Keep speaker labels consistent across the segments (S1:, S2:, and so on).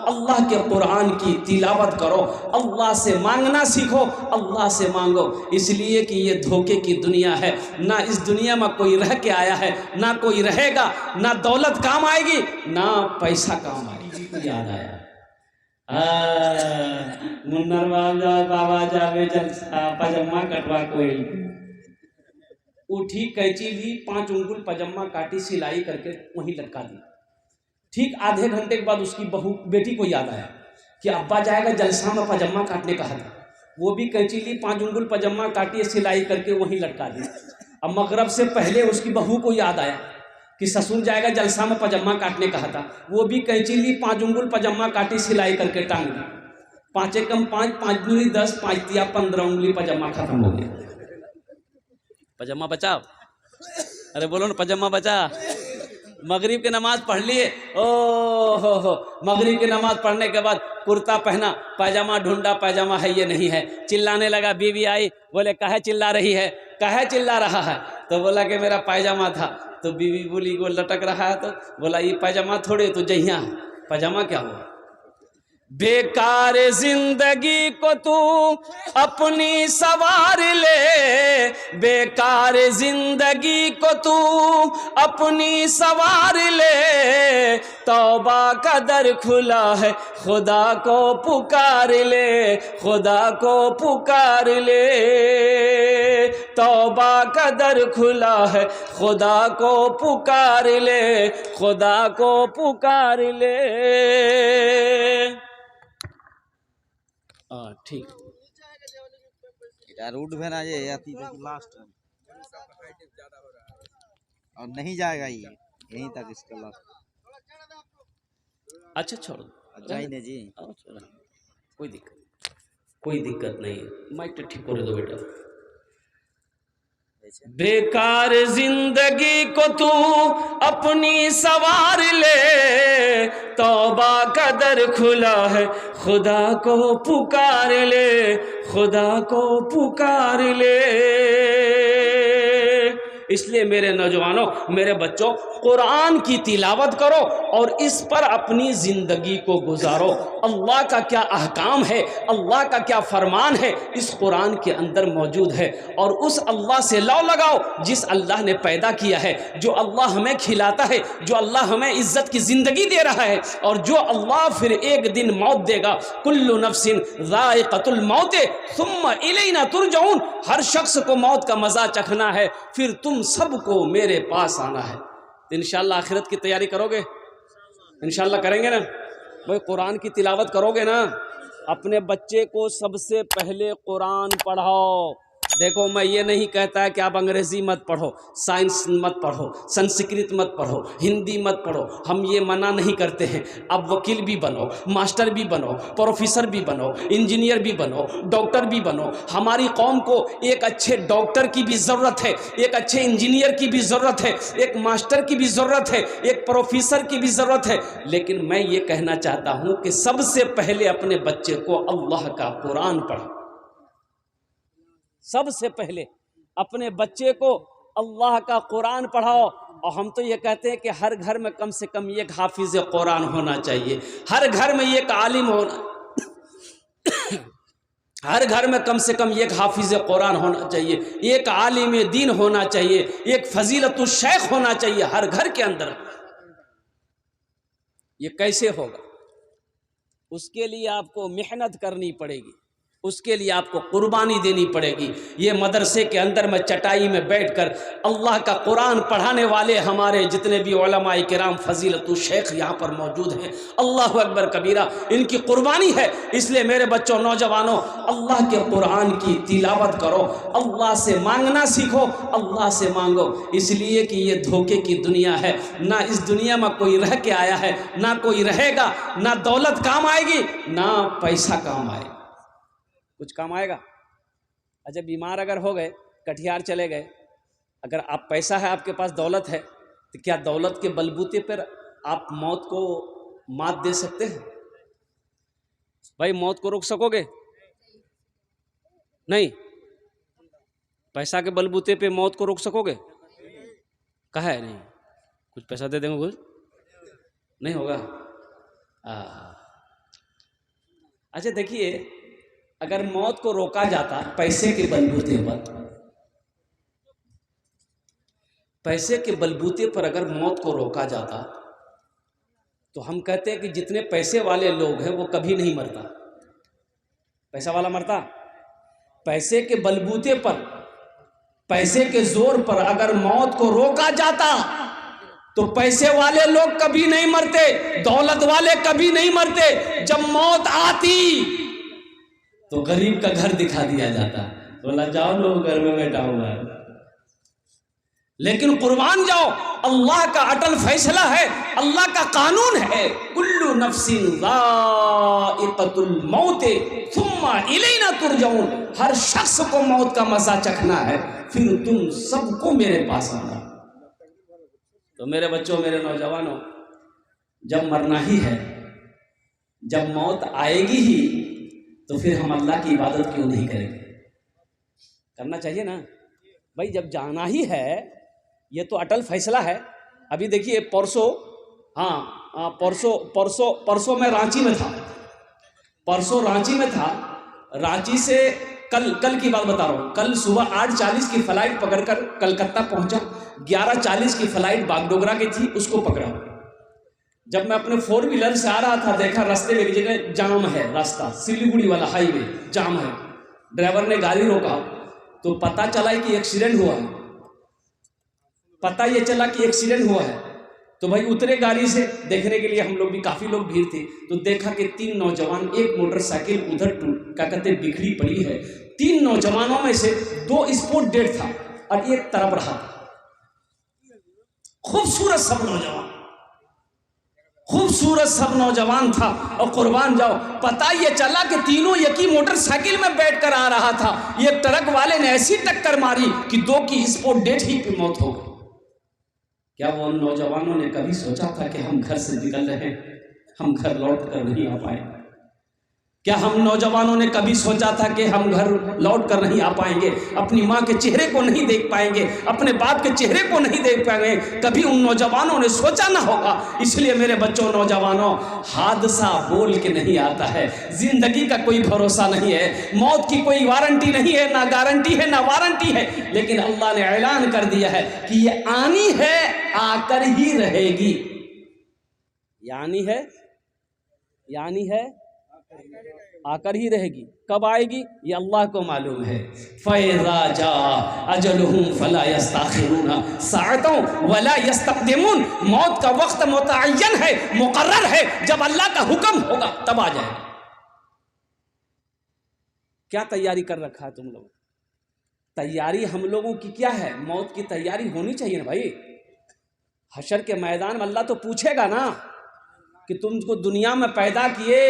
S1: अल्लाह के कुरान की तिलावत करो, अल्लाह से मांगना सीखो, अल्लाह से मांगो। इसलिए कि ये धोखे की दुनिया है, ना इस दुनिया में कोई रह के आया है, ना कोई रहेगा, ना दौलत काम आएगी, ना पैसा काम आएगी। याद आया मुन्नर बाबा जावे जलसा पजामा कटवा कोई उठी, कैंची ली, 5 उंगल पजामा काटी, सिलाई करके वहीं लटका दी। ठीक आधे घंटे के बाद उसकी बहू बेटी को याद आया कि अब्बा जाएगा जलसा में पजामा काटने कहा था। वो भी कैंची ली, 5 उंगल पजामा काटी, सिलाई करके वहीं लटका दी। अब मगरब से पहले उसकी बहू को याद आया कि ससुर जाएगा जलसा में पजामा काटने कहा था। वो भी कैंची ली, 5 उंगल पजामा काटी, सिलाई करके टांग दी। 5 एकम 5, 5 दूनी 10, 5 तिया 15 उंगली पजामा खत्म हो गया। पजामा बचाओ, अरे बोलो ना पजामा बचा। मगरिब की नमाज पढ़ लिए, ओ हो मगरिब की नमाज पढ़ने के बाद कुर्ता पहना, पैजामा ढूंढा, पैजामा है ये नहीं है। चिल्लाने लगा, बीवी आई, बोले काहे चिल्ला रही है, काहे चिल्ला रहा है? तो बोला कि मेरा पैजामा था। तो बीवी बोली वो लटक रहा है, तो बोला ये पैजामा थोड़े तो जहिया है, पैजामा क्या हुआ? बेकार जिंदगी को तू अपनी सवार ले, बेकार जिंदगी को तू अपनी सवार ले, तौबा का दर खुला है, खुदा को पुकार ले, खुदा को पुकार ले, तौबा का दर खुला है, खुदा को पुकार ले, खुदा को पुकार ले। ठीक
S2: रूट में ना ये आती तो लास्ट और नहीं जाएगा ये यहीं तक इसका लास्ट।
S1: अच्छा छोड़ो,
S2: जाइए जी,
S1: कोई दिक्कत नहीं है। माइक तो ठीक कर दो बेटा। बेकार जिंदगी को तू अपनी सवार ले, तौबा का दर खुला है, खुदा को पुकार ले, खुदा को पुकार ले। इसलिए मेरे नौजवानों, मेरे बच्चों, कुरान की तिलावत करो और इस पर अपनी ज़िंदगी को गुजारो। अल्लाह का क्या अहकाम है, अल्लाह का क्या फरमान है, इस कुरान के अंदर मौजूद है। और उस अल्लाह से लौ लगाओ जिस अल्लाह ने पैदा किया है, जो अल्लाह हमें खिलाता है, जो अल्लाह हमें इज़्ज़त की ज़िंदगी दे रहा है, और जो अल्लाह फिर एक दिन मौत देगा। कुल्लु नफ्सिन ज़ाइक़तुल मौत सुम्मा इलैना तुरजऊन। हर शख्स को मौत का मज़ा चखना है, फिर तुम सबको मेरे पास आना है। तो इंशाअल्लाह आखिरत की तैयारी करोगे? इंशाअल्लाह करेंगे ना भाई? कुरान की तिलावत करोगे ना? अपने बच्चे को सबसे पहले कुरान पढ़ाओ। देखो, मैं ये नहीं कहता है कि आप अंग्रेज़ी मत पढ़ो, साइंस मत पढ़ो, संस्कृत मत पढ़ो, हिंदी मत पढ़ो, हम ये मना नहीं करते हैं। आप वकील भी बनो, मास्टर भी बनो, प्रोफेसर भी बनो, इंजीनियर भी बनो, डॉक्टर भी बनो। हमारी कौम को एक अच्छे डॉक्टर की भी ज़रूरत है, एक अच्छे इंजीनियर की भी ज़रूरत है, एक मास्टर की भी ज़रूरत है, एक प्रोफेसर की भी ज़रूरत है। लेकिन मैं ये कहना चाहता हूँ कि सबसे पहले अपने बच्चे को अल्लाह का कुरान पढ़ाओ। सबसे पहले अपने बच्चे को अल्लाह का कुरान पढ़ाओ। और हम तो ये कहते हैं कि हर घर में कम से कम एक हाफिज कुरान होना चाहिए, हर घर में एक आलिम होना हर घर में कम से कम एक हाफिज कुरान होना चाहिए, एक आलिम दीन होना चाहिए, एक फजीलतुल शेख होना चाहिए हर घर के अंदर। ये कैसे होगा? उसके लिए आपको मेहनत करनी पड़ेगी, उसके लिए आपको कुर्बानी देनी पड़ेगी। ये मदरसे के अंदर में चटाई में बैठकर अल्लाह का कुरान पढ़ाने वाले हमारे जितने भी उलमाए किराम फजीलतुल शेख यहाँ पर मौजूद हैं, अल्लाह अकबर कबीरा, इनकी कुर्बानी है। इसलिए मेरे बच्चों, नौजवानों, अल्लाह के कुरान की तिलावत करो, अल्लाह से मांगना सीखो, अल्लाह से मांगो। इसलिए कि ये धोखे की दुनिया है, ना इस दुनिया में कोई रह के आया है, ना कोई रहेगा, ना दौलत काम आएगी, ना पैसा काम आएगा। कुछ काम आएगा? अच्छा, बीमार अगर हो गए, कटिहार चले गए, अगर आप पैसा है, आपके पास दौलत है, तो क्या दौलत के बलबूते पर आप मौत को मात दे सकते हैं? भाई, मौत को रोक सकोगे? नहीं। पैसा के बलबूते पे मौत को रोक सकोगे? कहा है नहीं। कुछ पैसा दे देंगे, कुछ नहीं होगा। अच्छा देखिए, अगर मौत को रोका जाता पैसे के बलबूते पर, पैसे के बलबूते पर अगर मौत को रोका जाता तो हम कहते हैं कि जितने पैसे वाले लोग हैं वो कभी नहीं मरता। पैसा वाला मरता? पैसे के बलबूते पर, पैसे के जोर पर अगर मौत को रोका जाता तो पैसे वाले लोग कभी नहीं मरते, दौलत वाले कभी नहीं मरते। जब मौत आती तो गरीब का घर दिखा दिया जाता, बोला जाओ लोग घर में बैठा हुआ है। लेकिन कुर्बान जाओ, अल्लाह का अटल फैसला है, अल्लाह का कानून है, कुल्लु नफ्सिन ज़ाइक़तुल मौत सुम्मा इलैना तुरजऊन। हर शख्स को मौत का मजा चखना है, फिर तुम सबको मेरे पास आना। तो मेरे बच्चों, मेरे नौजवानों, जब मरना ही है, जब मौत आएगी ही, तो फिर हम अल्लाह की इबादत क्यों नहीं करेंगे? करना चाहिए ना भाई, जब जाना ही है, ये तो अटल फैसला है। अभी देखिए परसों, परसों मैं रांची में था, परसों रांची में था। रांची से कल की बात बता रहा हूँ, कल सुबह 8:40 की फ्लाइट पकड़कर कलकत्ता पहुंचा। 11:40 की फ्लाइट बागडोगरा की थी, उसको पकड़ा। जब मैं अपने 4 व्हीलर से आ रहा था, देखा रास्ते में एक जगह जाम है, रास्ता सिलीगुड़ी वाला हाईवे जाम है। ड्राइवर ने गाड़ी रोका तो पता चला कि एक्सीडेंट हुआ है। पता ये चला कि एक्सीडेंट हुआ है तो भाई उतरे गाड़ी से, देखने के लिए हम लोग भी, काफ़ी लोग भीड़ थे, तो देखा कि 3 नौजवान, एक मोटरसाइकिल उधर क्या कहते बिखरी पड़ी है। 3 नौजवानों में से 2 स्पॉट डेड था और एक तरफ रहा था। खूबसूरत सब नौजवान, खूबसूरत सब नौजवान था। और कुर्बान जाओ, पता ये चला कि तीनों एक ही मोटरसाइकिल में बैठकर आ रहा था। ये ट्रक वाले ने ऐसी टक्कर मारी कि 2 की स्पॉट डेड ही पे मौत हो गई। क्या वो उन नौजवानों ने कभी सोचा था कि हम घर से निकल रहे हैं, हम घर लौट कर नहीं आ पाएंगे? क्या हम नौजवानों ने कभी सोचा था कि हम घर लौट कर नहीं आ पाएंगे, अपनी माँ के चेहरे को नहीं देख पाएंगे, अपने बाप के चेहरे को नहीं देख पाएंगे? कभी उन नौजवानों ने सोचा ना होगा। इसलिए मेरे बच्चों, नौजवानों, हादसा बोल के नहीं आता है। जिंदगी का कोई भरोसा नहीं है, मौत की कोई वारंटी नहीं है, ना गारंटी है ना वारंटी है। लेकिन अल्लाह ने ऐलान कर दिया है कि ये आनी है, आकर ही रहेगी। यानी है आकर ही रहेगी। कब आएगी ये अल्लाह को मालूम है। फ़ैज़ा जा अजलुहुम फला यस्ताखिरून साअतन वला यस्तक़दिमून। मौत का वक्त मुतअय्यन है, मुकर्रर है। जब अल्लाह का हुक्म होगा तब आ जाएगा। क्या तैयारी कर रखा है तुम लोग? तैयारी हम लोगों की क्या है? मौत की तैयारी होनी चाहिए ना भाई। हशर के मैदान में अल्लाह तो पूछेगा ना कि तुमको दुनिया में पैदा किए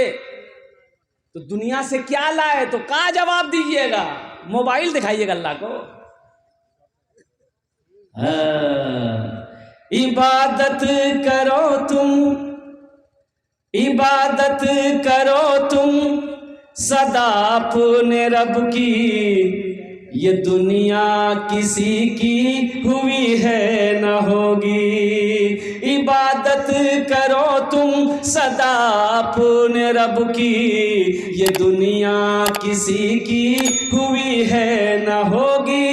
S1: तो दुनिया से क्या लाए, तो क्या जवाब दीजिएगा? मोबाइल दिखाइएगा अल्लाह को। इबादत करो तुम सदा अपने रब की, ये दुनिया किसी की हुई है न होगी। इबादत करो तुम सदा अपने रब की, ये दुनिया किसी की हुई है न होगी।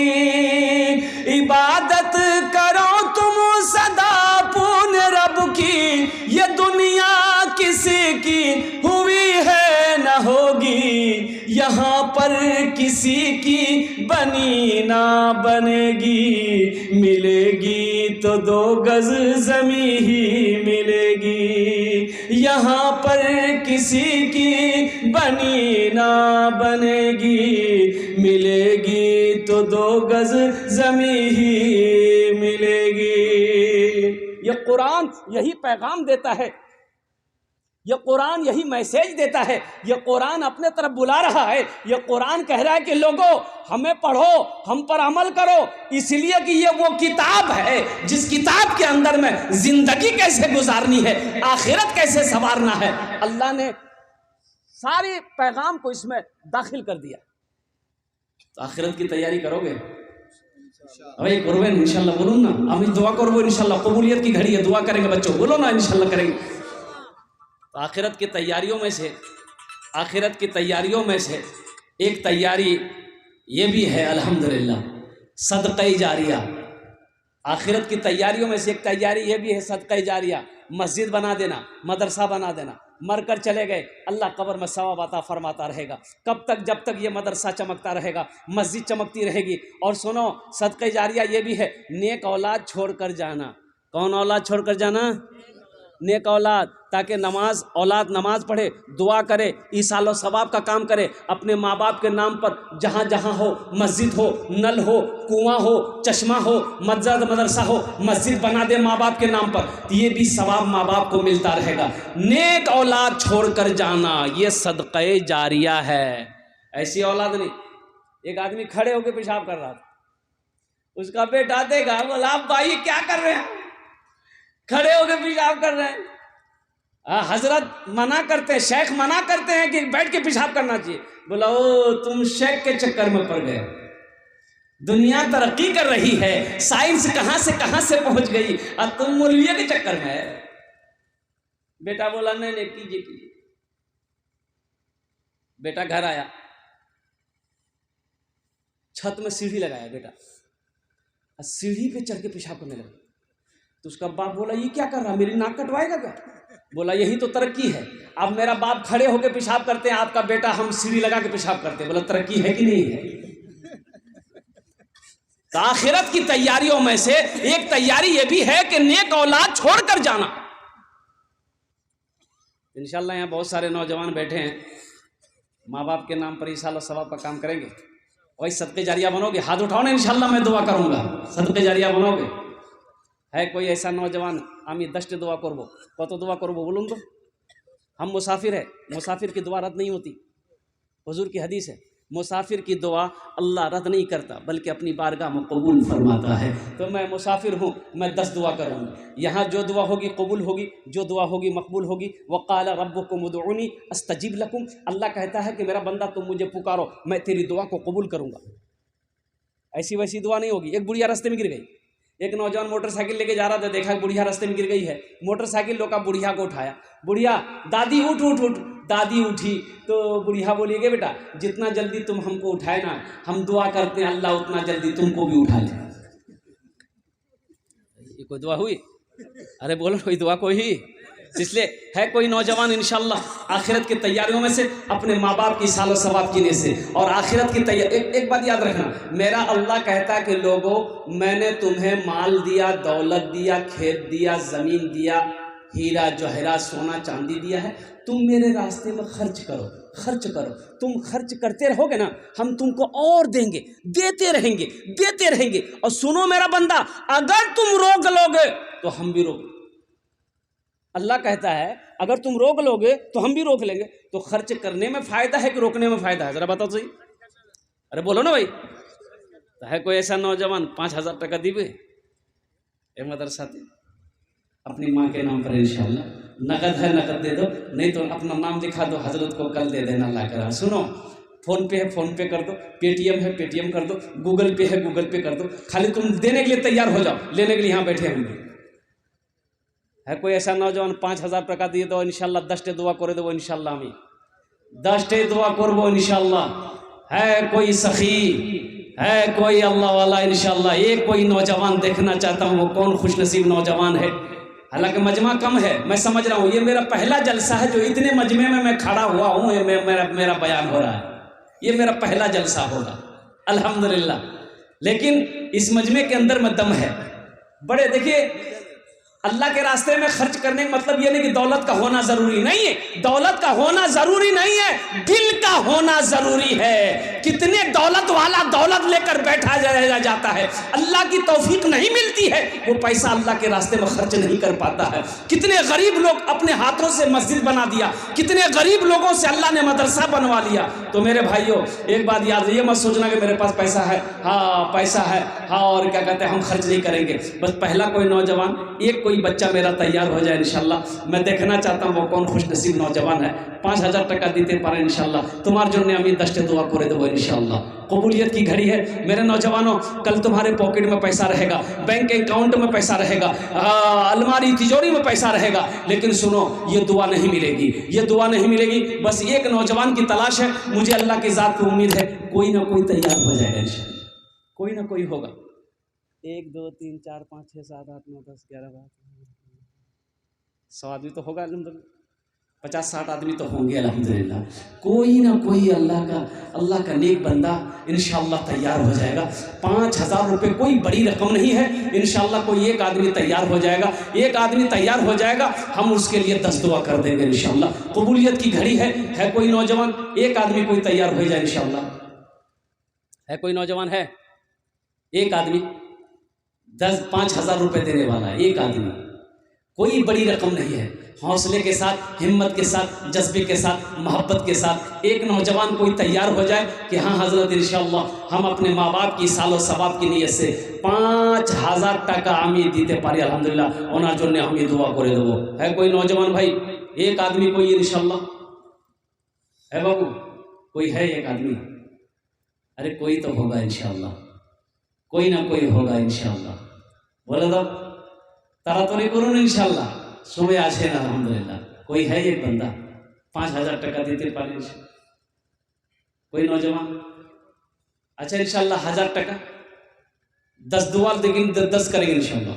S1: इबादत करो तुम सदा अपने रब की, ये दुनिया किसी की हुई है न होगी। यहाँ पर किसी की बनी ना बनेगी, मिलेगी तो 2 गज ज़मीं ही मिलेगी। यहाँ पर किसी की बनी ना बनेगी, मिलेगी तो 2 गज ज़मीं ही मिलेगी। ये कुरान यही पैगाम देता है, ये कुरान यही मैसेज देता है, ये कुरान अपने तरफ बुला रहा है। ये कुरान कह रहा है कि लोगों, हमें पढ़ो, हम पर अमल करो, इसलिए कि ये वो किताब है जिस किताब के अंदर में जिंदगी कैसे गुजारनी है, आखिरत कैसे संवारना है, अल्लाह ने सारे पैगाम को इसमें दाखिल कर दिया। तो आखिरत की तैयारी करोगे भाई? करबें इंशाल्लाह, बोलूँ ना, আমি दुआ करबो इंशाल्लाह। कबूलियत की घड़ी है, दुआ करेंगे बच्चों, बोलो ना इंशाल्लाह करेंगे। तो आखिरत की तैयारियों में से आखिरत की तैयारियों में से एक तैयारी ये भी है अल्हम्दुलिल्लाह, सदक़े जारिया। आखिरत की तैयारियों में से एक तैयारी ये भी है सदक़े जारिया। मस्जिद बना देना, मदरसा बना देना। मर कर चले गए, अल्लाह कब्र में सवाब अता फरमाता रहेगा। कब तक? जब तक ये मदरसा चमकता रहेगा, मस्जिद चमकती रहेगी। और सुनो, सदक़े जारिया ये भी है, नेक औलाद छोड़ कर जाना। कौन औलाद छोड़ कर जाना? नेक औलाद, ताकि नमाज औलाद नमाज पढ़े, दुआ करे, ईसाल सवाब का काम करे, अपने माँ बाप के नाम पर जहाँ जहाँ हो, मस्जिद हो, नल हो, कुआं हो, चश्मा हो, मदरसा हो, मस्जिद बना दे माँ बाप के नाम पर, तो ये भी सवाब माँ बाप को मिलता रहेगा। नेक औलाद छोड़ कर जाना, ये सदक़े जारिया है। ऐसी औलाद नहीं। एक आदमी खड़े होकर पेशाब कर रहा था, उसका बेटा देखा, बोला आप भाई क्या कर रहे हैं? खड़े होकर पेशाब कर रहे हैं। हजरत मना करते हैं, शेख मना करते हैं कि बैठ के पेशाब करना चाहिए। बोला ओ तुम शेख के चक्कर में पड़ गए। दुनिया तरक्की कर रही है, साइंस कहां से पहुंच गई, और तुम मौलविया के चक्कर में है। बेटा बोला नहीं नहीं कीजिए कीजिए। बेटा घर आया, छत में सीढ़ी लगाया बेटा, सीढ़ी पे चढ़ के पेशाब करने लगा। तो उसका बाप बोला ये क्या कर रहा, मेरी नाक कटवाएगा क्या? बोला यही तो तरक्की है। अब मेरा बाप खड़े होकर पेशाब करते हैं, आपका बेटा हम सीढ़ी लगा के पेशाब करते हैं। बोला तरक्की है कि नहीं है? तो आखिरत की तैयारियों में से एक तैयारी ये भी है कि नेक औलाद छोड़कर जाना। इंशाल्लाह यहाँ बहुत सारे नौजवान बैठे हैं, माँ बाप के नाम पर ईसाल सवाब का काम करेंगे, वही सदक़े जारिया बनोगे। हाथ उठाओ ना, इंशाल्लाह मैं दुआ करूंगा, सदक़े जारिया बनोगे। है कोई ऐसा नौजवान आमी 10 दुआ करबो, कत दुआ करबो बोलूँ तो? हम मुसाफिर है, मुसाफिर की दुआ रद्द नहीं होती। हुजूर की हदीस है, मुसाफिर की दुआ अल्लाह रद्द नहीं करता बल्कि अपनी बारगाह में कबूल फरमाता है। तो मैं मुसाफिर हूँ, मैं 10 दुआ करूँगा। यहाँ जो दुआ होगी कबूल होगी, जो दुआ होगी मकबूल होगी। वक़ाल रब्बुकुम उदऊनी अस्तजिब लकुम, अल्लाह कहता है कि मेरा बंदा तुम मुझे पुकारो, मैं तेरी दुआ को कबूल करूँगा। ऐसी वैसी दुआ नहीं होगी। एक बुढ़िया रास्ते में गिर गई, एक नौजवान मोटरसाइकिल लेके जा रहा था, देखा बुढ़िया रास्ते में गिर गई है, मोटरसाइकिल रोका, बुढ़िया को उठाया। बुढ़िया दादी उठ उठ उठ, दादी उठी तो बुढ़िया बोली कि बेटा जितना जल्दी तुम हमको उठाए ना, हम दुआ करते हैं अल्लाह उतना जल्दी तुमको भी उठा ले। ये कोई दुआ हुई? अरे बोलो कोई दुआ कोई। इसलिए है कोई नौजवान इंशाल्लाह आखिरत की तैयारियों में से अपने माँ बाप की सालो सवाब कीने से और आखिरत की तैयारी। एक बात याद रखना, मेरा अल्लाह कहता है कि लोगों मैंने तुम्हें माल दिया, दौलत दिया, खेत दिया, ज़मीन दिया, हीरा जवाहरात सोना चांदी दिया है, तुम मेरे रास्ते में खर्च करो, खर्च करो। तुम खर्च करते रहोगे ना, हम तुमको और देंगे, देते रहेंगे, देते रहेंगे। और सुनो मेरा बंदा, अगर तुम रोक लोगे तो हम भी रोक। अल्लाह कहता है अगर तुम रोक लोगे तो हम भी रोक लेंगे। तो खर्च करने में फ़ायदा है कि रोकने में फ़ायदा है? ज़रा बताओ सही। अरे बोलो ना भाई। तो है कोई ऐसा नौजवान 5000 टका दीबे ए मदरसा दे अपनी माँ के नाम पर, इंशाल्लाह नकद है नकद दे दो, नहीं तो अपना नाम दिखा दो, हजरत को कल दे देना ला कर। सुनो, फ़ोन पे है फ़ोन पे कर दो, पेटीएम है पेटीएम कर दो, गूगल पे है गूगल पे कर दो। खाली तुम देने के लिए तैयार हो जाओ, लेने के लिए यहाँ बैठे होंगे। है कोई ऐसा नौजवान 5000 टका दिए दो, इंशाल्लाह 10 दुआ करे देवो, इंशाल्लाह আমি 10 दुआ करबो इंशाल्लाह। है कोई सखी, है कोई अल्लाह वाला, इंशाल्लाह एक कोई नौजवान देखना चाहता हूँ, वो कौन खुशनसीब नौजवान है। हालांकि मजमा कम है, मैं समझ रहा हूँ, ये मेरा पहला जलसा है जो इतने मजमे में मैं खड़ा हुआ हूँ, ये मेरा बयान हो रहा है, ये मेरा पहला जलसा होगा अल्हम्दुलिल्लाह। लेकिन इस मजमे के अंदर में दम है बड़े। देखिए अल्लाह के रास्ते में खर्च करने का मतलब ये नहीं कि दौलत का होना जरूरी नहीं है, दौलत का होना जरूरी नहीं है, दिल का होना जरूरी है। कितने दौलत वाला दौलत लेकर बैठा जाता है, अल्लाह की तौफीक नहीं मिलती है, वो पैसा अल्लाह के रास्ते में खर्च नहीं कर पाता है। कितने गरीब लोग अपने हाथों से मस्जिद बना दिया, कितने गरीब लोगों से अल्लाह ने मदरसा बनवा लिया। तो मेरे भाइयों एक बात याद, ये मत सोचना कि मेरे पास पैसा है, हाँ पैसा है, हाँ और क्या कहते हैं हम खर्च नहीं करेंगे। बस पहला कोई नौजवान, एक कोई कोई बच्चा मेरा तैयार हो जाए इंशाल्लाह। मैं देखना चाहता हूँ वो कौन खुश नसीब नौजवान है 5000 টাকা দিতে পারে इंशाल्लाह। তোমার জন্য আমি 10টা দোয়া করে দেবো इंशाल्लाह। कबूलियत की घड़ी है मेरे नौजवानों। कल तुम्हारे पॉकेट में पैसा रहेगा, बैंक अकाउंट में पैसा रहेगा, अलमारी तिजोरी में पैसा रहेगा, लेकिन सुनो ये दुआ नहीं मिलेगी, ये दुआ नहीं मिलेगी। बस एक नौजवान की तलाश है, मुझे अल्लाह की ज़ात पे उम्मीद है कोई ना कोई तैयार हो जाएगा इंशाल्लाह, कोई ना कोई होगा। 1 2 3 4 5 6 7 8 9 10 11 12 100 आदमी तो होगा अल्हम्दुलिल्लाह, 50-60 आदमी तो होंगे अल्हम्दुलिल्लाह। कोई ना कोई अल्लाह का नेक बंदा इंशाल्लाह तैयार हो जाएगा। 5000 रुपये कोई बड़ी रकम नहीं है इंशाल्लाह। कोई एक आदमी तैयार हो जाएगा, एक आदमी तैयार हो जाएगा, हम उसके लिए 10 दुआ कर देंगे इंशाल्लाह। कबूलियत की घड़ी है कोई नौजवान, एक आदमी कोई तैयार हो जाए इंशाल्लाह। है कोई नौजवान है? एक आदमी 5000 रुपये देने वाला है, एक आदमी, कोई बड़ी रकम नहीं है। हौसले के साथ, हिम्मत के साथ, जज्बे के साथ, मोहब्बत के साथ एक नौजवान कोई तैयार हो जाए कि हाँ हज़रत इंशाअल्लाह हम अपने माँ बाप की सालो सवाब की नीयत से 5000 টাকা আমি দিতে পারি আলহামদুলিল্লাহ, ওনার জন্য আমি দোয়া করে দেবো। है कोई नौजवान भाई? एक आदमी कोई इंशाअल्लाह है बाबू? कोई है एक आदमी? अरे कोई तो होगा इंशाअल्लाह, कोई ना कोई होगा इंशाअल्लाह। बोले तो तारातरी करुन इंशाअल्लाह, समय आछे ना अल्हम्दुलिल्लाह। कोई है एक बंदा 5000 টাকা দিতে পারে? कोई नौजवान? अच्छा इंशाअल्लाह 1000 টাকা 10 दुआ, लेकिन 10 करेंगे इंशाअल्लाह।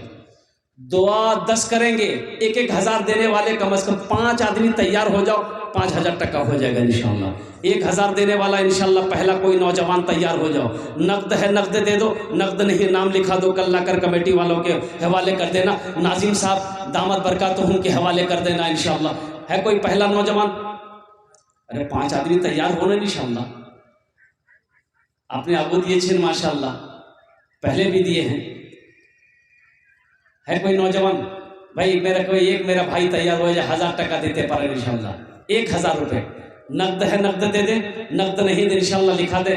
S1: दुआ 10 करेंगे, एक 1000 देने वाले कम से कम 5 आदमी तैयार हो जाओ, 5000 টাকা हो जाएगा इंशाअल्लाह। 1000 देने वाला इंशाअल्लाह पहला कोई नौजवान तैयार हो जाओ। नकद है नकद दे दो, नकद नहीं नाम लिखा दो, कल लाकर कमेटी वालों के हवाले कर देना, नाजिम साहब दामद बरकातुहुम के हवाले कर देना इंशाअल्लाह। है कोई पहला नौजवान? अरे 5 आदमी तैयार होने इंशाअल्लाह। आपने आगो दिए छे माशाअल्लाह, पहले भी दिए हैं। है कोई नौजवान भाई? मेरा भाई तैयार हो जाए 1000 টাকা देते पारे इंशाअल्लाह। 1000 रुपये नकद है नकद दे दे, नकद नहीं दे इंशाअल्लाह लिखा दे।